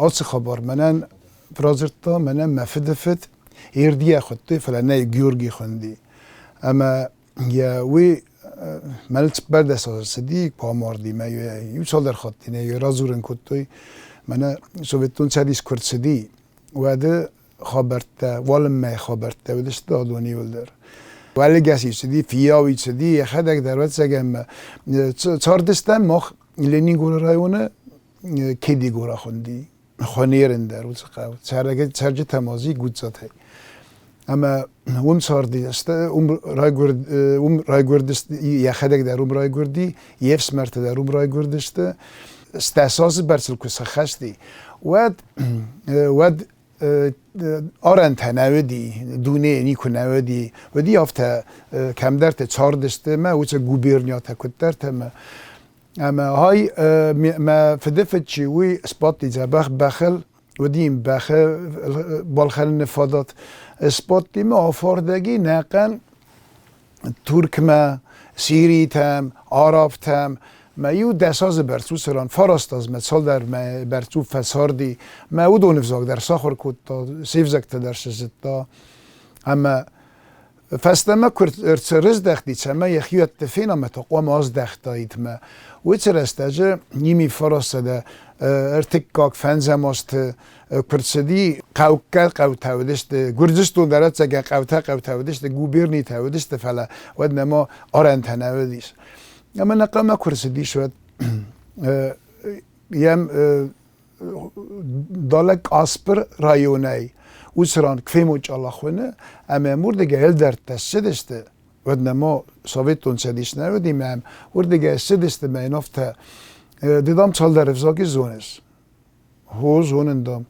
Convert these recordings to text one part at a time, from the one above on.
آس خبر منن برازرتا منن مفدفت ایردی خودتی فلانه گیورگی خوندی اما یا وی ملت برد اساس دی پاماردی ما یو سال در خاطی نه یو رازورن کتوی من سویتون چندیش کرد سدی و ده خبرت والم ما خبرت و دست دادونی ولدر ولی گسی سدی فیاوی سدی خدک در وقت سگم چهاردستم مخ لینی گور رایونه کدی گورا خوندی خانیرن در روز قاو چرج تمازی گوزاته اما اون ساردی است رای گردست یا خدک در رای گردی یفس مرت در رای گردست استاساس برسل کس خستی ود آرن تناودی دونه نیکو نودی ودی افته کم درت چاردست ما اوچه گوبرنیات کترت اما های ما فدفت چیوی اسپاتی جبخ بخل ودیم بخل بالخل نفادات اسپاتی ما آفاردگی نقن ترک ما سیری تم عرب تم ما یو دساز برسو سران فراستاز مثال در برسو فساردی ما او دو نفزاق در ساخر کتا سیفزکت در شزتا اما فستما کرد ارتسرز دختی چما یخیو اتفینا متاقوام آز دختایید ما و چر استاجه نیمی فراسته ارتکاک فنزماست کرسدی قو تاودشت گرجستون درات سگه قو تاودشت گوبرنی تاودشت فلا ود نما آرن تناودیش اما نقام کرسدی شد یم دالک آسپر رایونی وسران کفیموچ الله خونه اما مورد هل در تسدشته ودنا ما سویتون سدیش نودیم هم ورده سدسته ما اینافته دیدم چال در افزاقی زونست هو زونن دام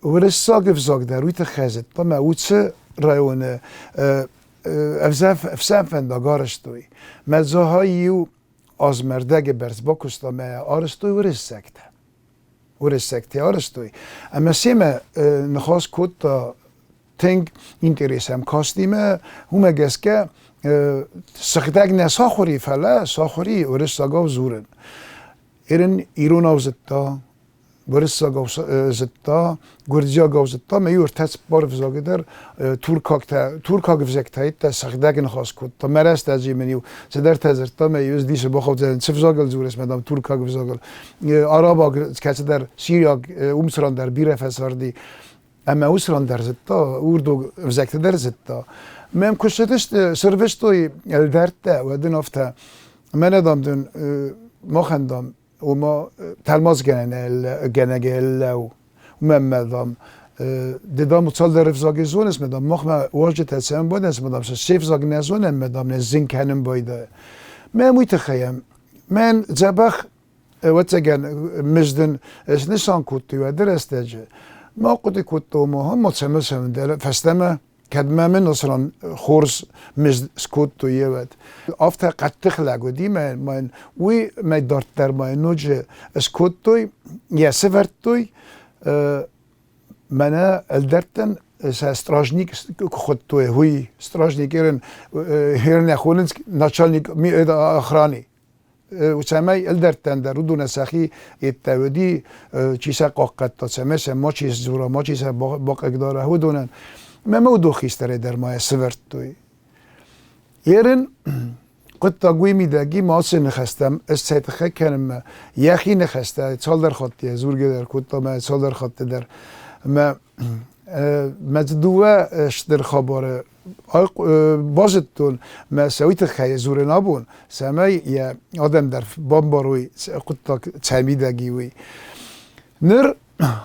ورساق افزاق در روی تخیزت دام او چه رایونه افزاف فندگارشتوی مزاهاییو آزمردگ برز باکستا ما آرستوی ورسکته ورسکته آرستوی اما سیمه نخواست کد تا تنگ اینتریسم کاستیمه همه گست که سختگ نه ساخوری فلا ساخوری ورساقاو زورن ایرون آو زدتا ورساقاو زدتا گرجاقاو زدتا میور تس بار فزاقی در تورکاق فزاقتایید تا سختگ نخواست کد تا مرست ازی منیو زدر تزرتا میوز دیش باخو زدن سفزاقل زورست مدام تورکاق فزاقل عربا کسی در سیریاق امسران در بیره فساردی اما اوسران در زتا اردو فزاقت در زتا من کشتشت سروشتوی الدرته و دن افته من ادام دن مخندم و ما تلماز گنگل و من مدام دیدم مطال در فزاقی زونست مدام مخم واجه تسیم بودنست مدام سیف زاق نزونم مدام نزین کنم بایده من میتخیم من زبخ واتگن مجدن نشان کتی و درستجه ما قدی کتو ما هم متسمسم در فستمه کدمه من اصلا خورس مجد سکوت تو یه ود افته قطق لگو دی من وی من دارت در ما نوجه سکوت توی یا سفرت توی منه الدرتن استراژنیک خود توی هوی استراژنیک هرن خوننس ناچالنیک آخرانی و سمای الدرتن در رودو نسخی اتودی چیسا قاقت تا سمس ما چیز زورا ما چیسا باقی داره هو دونن ما دو خیستره در ما سورت توی ایرن قد تاگوی میدگی ما سه نخستم استخدام کنم یخی نخسته سال در خاطی زورگی در کتا ما سال در خاطی در ما مجدوه اشتر خبره بازتون ما سویت خیلی زور نبون سمی یا آدم در بامباروی قطع چمیدگی وی نر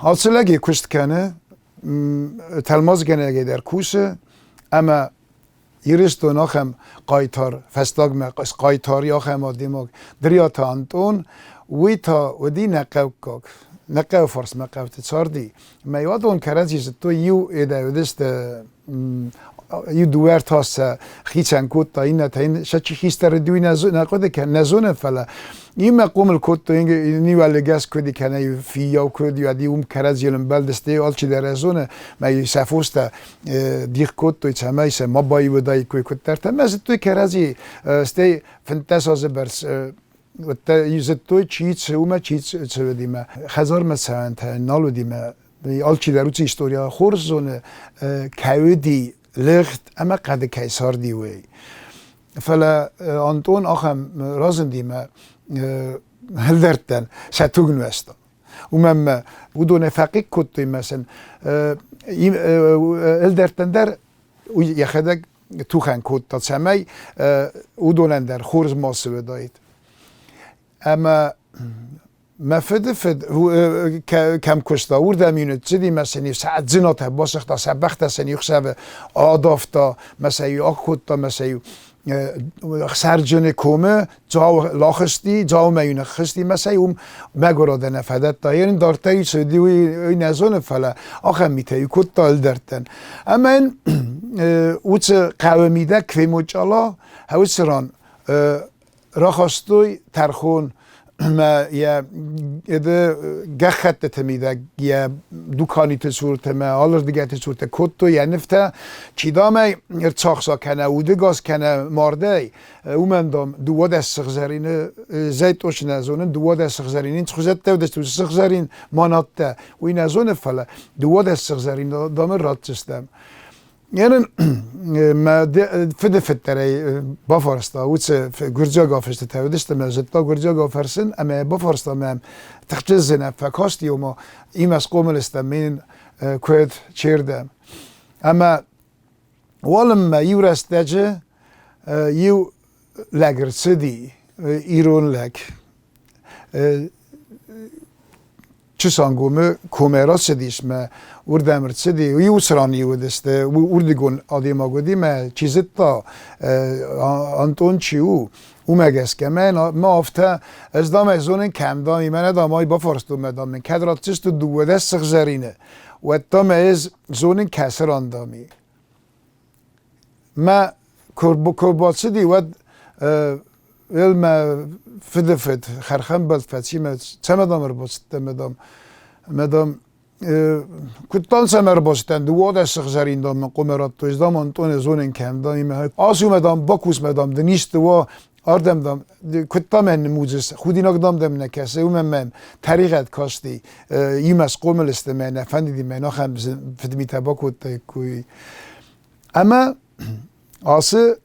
اصلاگی کشت کنه تلماز گنگی در کوسه اما یرستون آخم قایتار فستاگ قایتاری آخم آدیماگ دریاتا انتون وی تا ودی نقاو فرس مقاو تساردی ما یادون کرنزیز تو یو ایده ودست یو دوار تاس خیچن کود تا این تا شچی خیستر دوی نقده که نزونه فلا این مقوم الکود تو این نیواله گس کودی کنه فیا کودی و دی کرز یلم بلدسته آلچی در ازونه ما سفوست دیخ کود تو چمای سه ما بایی ودای کوی کود ترتم از توی کرزی سته فنتاس از برس يزتوي چیت وما چیت سوديما خزار مثلا تا نالو ديما آلچی دروچ استوریا خورزون كاودي لغت اما قد كيسار ديوي فلا انطون اخم رازن ديما هلدرتن شاتوغن وستا ومم ودون فقيق كنت مثلا هلدرتن در يخدك توخن كنت تسمي ودون در خورز ماسو دايت اما ما فد هو كم كشتا ورد مينو تزدي مثلا ساعت زنات باسختا سبخت سن يخسب آدافتا مثلا ياخوتا مثلا سرجن کومه جاو لاخستی جاو میونه خستی مثلا مگراده نفدت تا یعنی دارتایی سودی و این ازون فلا آخه میتایی کد تال درتن اما این اوچ قومیده که مجالا هوسران راخستوی ترخون ما یا اده گخت تمیده یا دوکانی تصورت ما آلر دیگه تصورت کتو یا نفته چی دامه ارچاخسا کنه اوده گاز کنه مارده او من دام دو دست سخزرین زیت اوش نزونن دو دست سخزرین این تخوزت دو دست سخزرین ماناته و این ازون فله دو دست سخزرین دامه راد سستم یعنی ما فده فتره بافرستا وچ گرجا گافشت تودشت ما زتا گرجا گافرسن اما بافرستا ما تخجزن فکاستی و ما این از قومل استمین کوید چیردم اما ولم ما یورستجه یو لگرسدی ایرون لگ چسانگومه کومرا سدیش ما وردم رسیدی و یوسرانی ودسته و وردگون آدیما گودی ما چیزت تا آنتون چیو او مگس که ما افته از دام از اون کم دامی من دامای با فرستو مدام من کدرات چست دو دست سخزرینه و دام از زون کسر آندامی ما کربات دی و علم فد خرخم بلد فتشی ما چه مدام رو بسته مدام کتان سمر باستن دو دست سخزرین دام من قمرات تو از دام آنتون زون کم دامی آسو مدام باکوس مدام دنیست و آردم دام کتام من موجس خودی نقدام دم نکسه و من طریقت کاستی ایم از قومل استمه نفندی من آخم فدمی تباکوت کوی اما آسه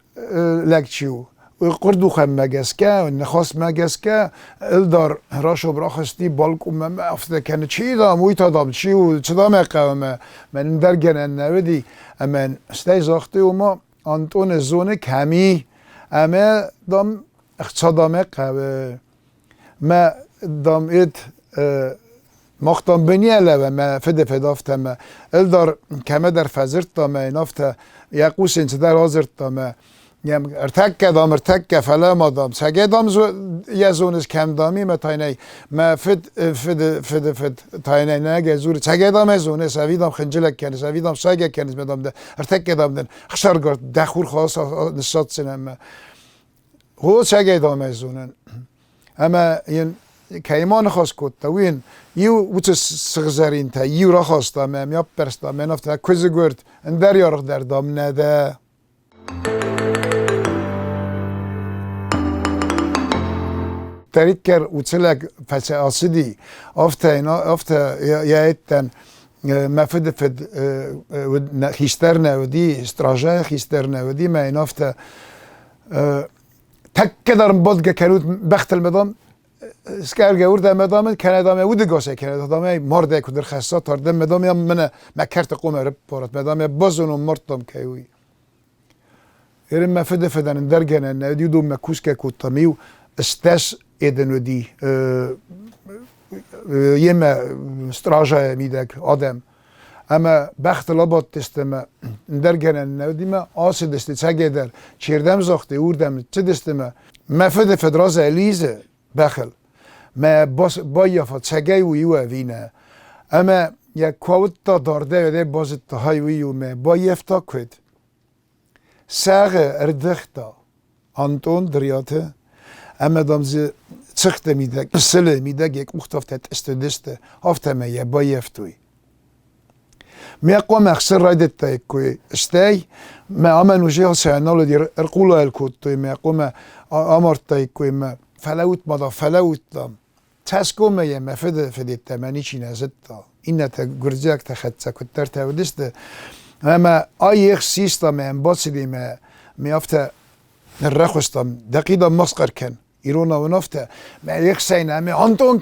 لکچیو قردو خم مگسکه و نخواست مگسکه الدار راشو براخستی بالکو من افته کنه چی دام وی تا دام چی و چه دام قومه من در گنن نودی اما استی زاخته و ما آنتون زونه کمی اما دام اقتصادامه قوه ما دام اید مختام بنی علاوه ما فدافته ما الدار کمه در فزرت دامه نافته یقوس اینچه در حاضرت دامه یم ارتک فلا مادام سگه دام یه زونش کم دامی ما تاینه ما فد تاینه نگه زور سگه دام زونه سوی دام خنجلک کنه سوی دام سگه کنه مدام ده ارتک دام دن خشار گرد دخور خواست نشاد سنم هو سگه دام زونه اما این کایمان خواست کد توین یو وچ سغزرین تا یو را خواست دام یا پرستا من افته کوز گرد اندر یارق در دام نده تریکر وچلک فچ آسیدی افته یایتن مفد خیستر نودی استراژه خیستر نودی ما این افته تک دارم بود کنود بخت المدام اسکار گورد مدام کانادا مود گوشه کانادا مرده کدر خاصه تردم مدام من مکرت قوم رپورت مدام بازونو مرتم کیوی ایرم مفد فدن درگن نودی دو مکوس که کوتامیو استاس eden die یه استراژه میدک آدم اما بخت لابات دستم درگنن نودیم آس دسته چگه در چیردم زاخته اوردم چه دستم مفد فدراز الیزه بخل ما با یافت چگه ویو وینه اما یک کوت تا دارده ده بازت تا های ویو ما با یفتا کد ساغه اردختا آنتون دریاته اما دامزی چخت میده سله میده یک مختفت استدسته هفته میه با یفتوی میقوم اخسر رایدت تایکوی استی ما امن وجه سعنال دیر ارقولا الکوت توی میقوم امر تایکوی ما فلوت مدا فلوت دام تسكو مية ما فدي التماني چي نزدتا إنه تا گرزيك تخدسا كتر تودست اما ايخ سيستا ما انباسدي ما ميافتا الرخصتم دقيقة مسقر كان إيرونا ونفتا ما يخسينا ما أنتون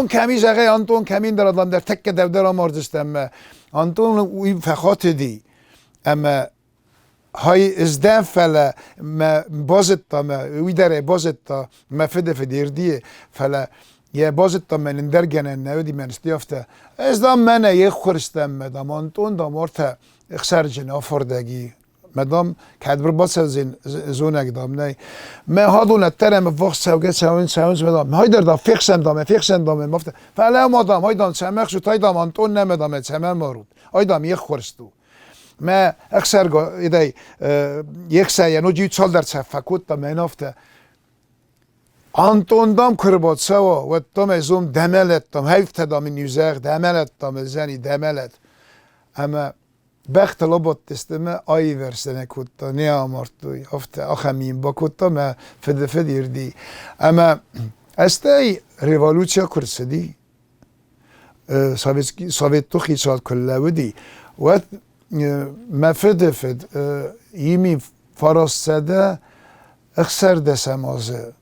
كامي زغي أنتون كامي در ادم در تك در ماردستم أنتون وي فخات دي اما هاي ازدان فلا ما بازتا ما ويدار بازتا ما فدير دي فلا يا بازتا من اندرجن النودي من استيافتا ازدان من يخرستم مدام أنتون دامورتا اخسرجن افردگی مدام کدبر باز زونک دام نه ما هادون الترم وقت سوگه سوینز مدام های در دا فیکسن دامه مفت فعلا مادام های دان سمخ شد های دام انتون نمدام سمن مارود های دام یک خورستو ما اکثر ایده یک سایه نو جیت سال در صفکوت دام نفته انتون دام کربات سوا و دام ازوم دملت دام هفته دام نیوزر دملت دام زنی دملت اما بخت لابد تستمه آی ورسنه کتا نیا مرتوی افته آخمین با کتا ما فدیر دی اما استای ریولوچیا کرسدی سویت تو خیصال کلو دی و ما فد یمی فرستده اخسر دسم آزه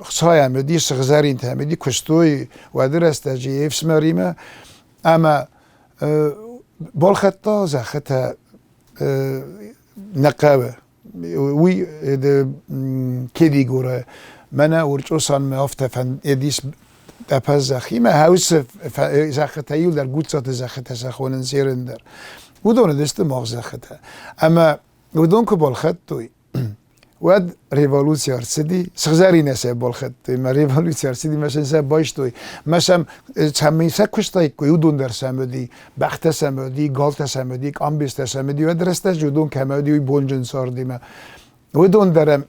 خصایم دی سغزارین تهمدی کشتوی و درسته جی افس مریمه اما بالخطة زخته نقابة وي كدي جورا منا ورجوسان ما أفتفن يديس دپس زخی ما هاوس زخته یول در گوت سات زخته سخونن سیرندر ودون دست ماغ زخته اما ودون که بالخط توی ود ریولوسیار سدی سخزاری نسه بالخط توی ما ریولوسیار سدی مثلا سه باش توی مثلا چمیسه کشتای که ودون در سمدی بخت سمدی گالت سمدی کامبیست سمدی و درسته جودون کمدی و بونجن ساردی ما ودون درم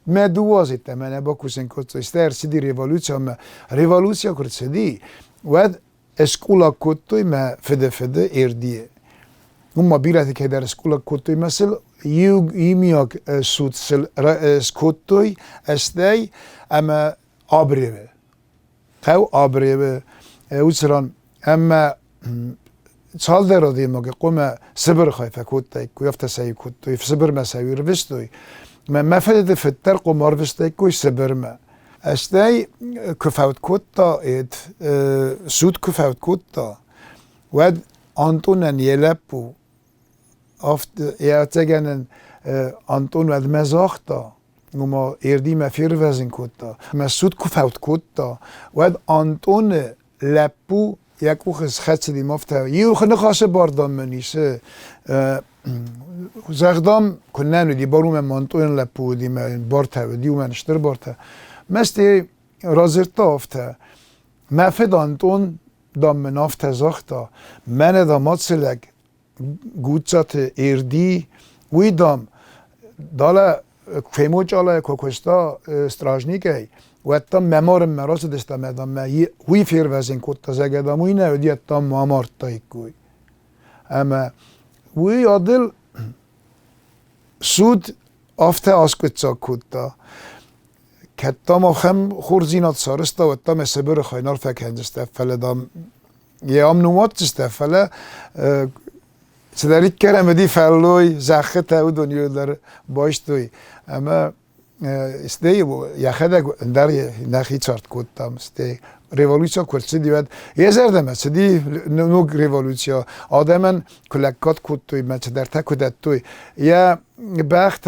ما دوازیت من با کوسن کت استر سدی ریولوسیا ما ریولوسیا کرد سدی ود اسکولا کتوی ما فده ایردیه اما بیرتی که در اسکولا کتوی مثل یمیاک سود سکوتوی استی اما آبریه خو آبریه اوسران اما سال در آدیم که قوم سبر خایفه کتای که یفت سعی کتوی سبر مساوی روستوی ما فدد فتر قمار وستای که سبر ما استی کفوت کتا اید سود کفوت کتا ود آنتونن یلپو افت یاتگنن آنتون ود مزاختا نما ایردی مفیر وزن کتا مسود کفوت کتا ود آنتون لپو یک وخز خدش دی مفته یو خنه خاصه باردام منیسه زغدام کننو دی باروم مانتون لپو دی من بارته دی من اشتر بارته مستی رازرتا افته مفید آنتون دام من افته زاختا من دامات سلگ گوتزات ایردی وی دام دالا فیموچ آلا کوکوستا استراژنیکی و تا ممارم مراس دستا مدام ما وی فیر وزن کتا زگدام وی نه ودیت تا مامارت تایی کوی اما وی عادل سود آفته آسکوتسا کتا کتا ما خم خورزینات سارستا و تا مسبر خاینال فکنجسته فله دام یه امنوات جسته فله سداریت کردم دی فلوی زخت او دنیو در باش توی اما استی یخه در نخی چارت کردم استی ریولوسیا کرد ود یه زردم سدی نوگ ریولوسیا آدمن کلکات کد توی من چه در تکودت توی یا بخت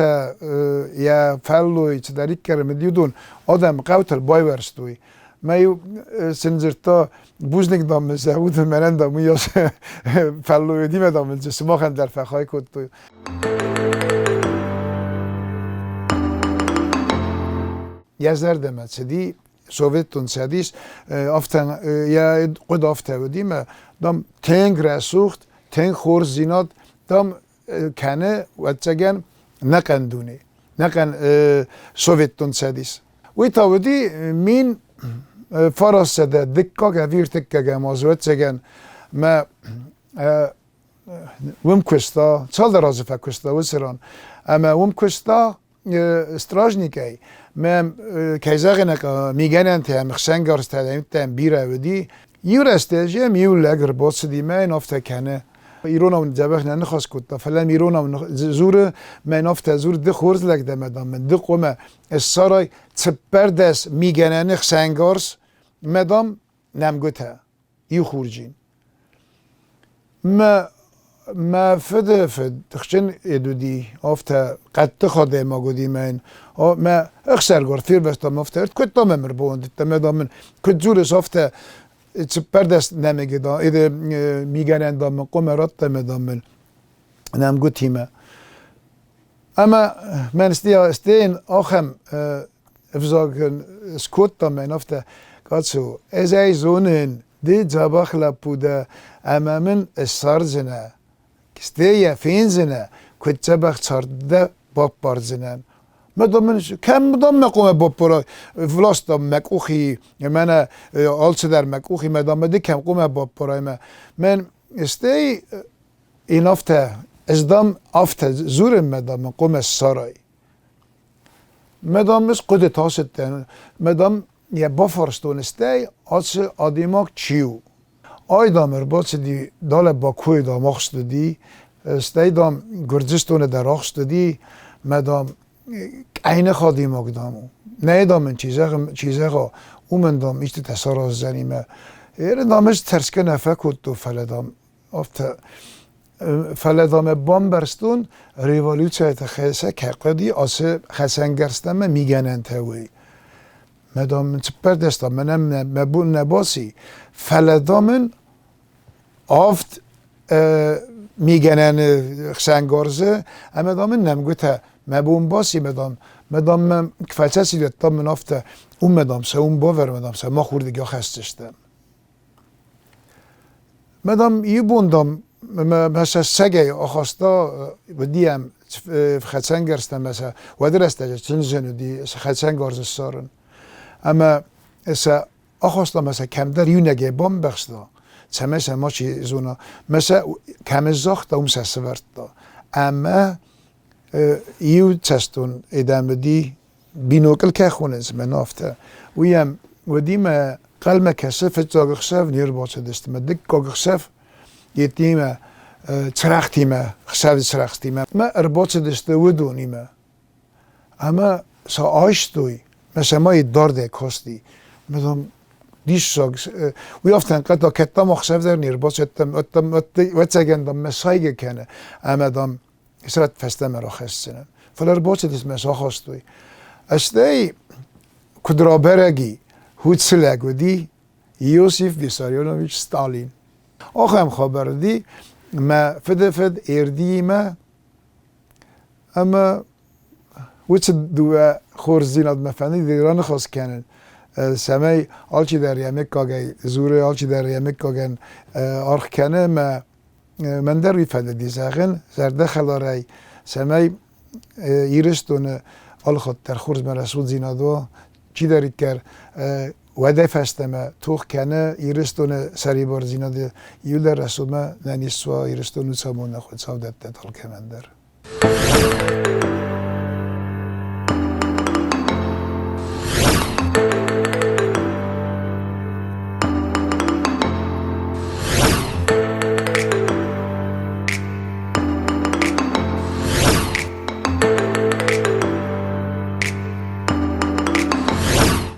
یا فلوی چه داریت کردم دیودون آدم قوتل بای ورست توی ما یو سنجرتا بوزنگ دام مسعود منن دام یا فلویدی مدام سماخن در فخای کد تو یزدم سدی سوویتون سدیس افتن یا قد افته بودیم دام تنگ رسوخت تنگ خورز زیناد دام کنه و تجن نقندونی نقن سوویتون سدیس وی تاودی مین فرستاده دکا که ویرتک که مازوت سگن ما وم کشتا چال درازه فکشتا وسران اما وم کشتا استراژنیکی من کیزاغنه که میگنن ته مخشنگارس ته بیره ودی یور استیجی میول اگر باز دیمه نفته کنه ایران اون جبهه نه نخواست کت فلان ایران اون زور من نفته زور ده خورز لگ دم من ده قوم السرای تبردس میگنه مخشنگارس مدام نمگوته یو خورجین ما فد تخشن ادودی افته قد خاده ما گودی من ما اخسر گرتیر بست ما افترد کد دام مربوند تمام من کد زورش افته تبردست نمیگه دا ایده میگن دام قمرات تمام من نم گوتی ما اما من استین آخم افزاگن سکوت دام من افته کاتسو از ای زونن دی جابخ لپوده اما من سارزنه کستیه فینزنه که جابخ چارده باب بارزنن مدام کم مدام مقوم باب برای فلاس دام مکوخی من آلچه در مکوخی مدام دی کم قوم باب برای من استی این افته از دام افته زور مدام قوم سارای مدام از قد تاست مدام یه بافرستون استی آس آدیماک چیو آی دامر باچ دی دال باکوی دام آخست دی استی دام گرجستون در آخست دی مدام عین خادیماک دامو نه دام من چیزه اومن دام ایشت تسار زنیمه ایره دامش ترسکه نفکود دو فلدام افته فلدام بام برستون ریوالوچه تخیصه که قدی آسه خسنگرستم میگنن تاوی مدام من سپر دستم منم مبون نباسی فلدامن آفت میگنن خسنگارزه اما دامن نمگوته مبون باسی مدام من کفلچه سیدتم من آفته اون مدام سه اون باور مدام سه ما خوردگی خستشتم مدام یه بوندم مثلا سگه آخاستا و دیم خسنگرستم مثلا و درسته چند جنو دی خسنگارز سارن اما اسا آخواستا مثلا کم در یو نگه بام بخشتا چه مثلا ما چی زونا مثلا کم زاخت اون سسورت دا اما یو چستون ادام دی بینوکل که خونز من آفته ویم و دیم قلم کسف جاگخشف نیر باچه دستم دک گاگخشف یتیمه چرختیمه خشف چرختیمه ما ارباچه دسته و دونیمه اما سا آشتوی مثلا ما دارده کاستی مثلا دیش ساگ وی افتن قطع کتا مخشف در نیر باچه و چگندم مسایگه کنه اما دام اسرات فسته مرا خستنم فلر باچه دست مسا خواستوی استی کدرا برگی هوتسلگ و دی یوسیف ویساریونوویچ ستالین آخم خبر دی ما فد ایردی ما اما وچه دو خورزینات مفنی دیران خواست کنن سمی آلچی در یمک کاگه زوره آلچی در یمک کاگن آرخ کنه ما من در ویفنده دی ساقن زرده خلاره سمی ایرستون آل خود در خورز مرسود زینادو چی دارید کر وده فستمه توخ کنه ایرستون سری بار زیناده یو در رسومه ننیسوا ایرستون سامون خود سودت دال کمندر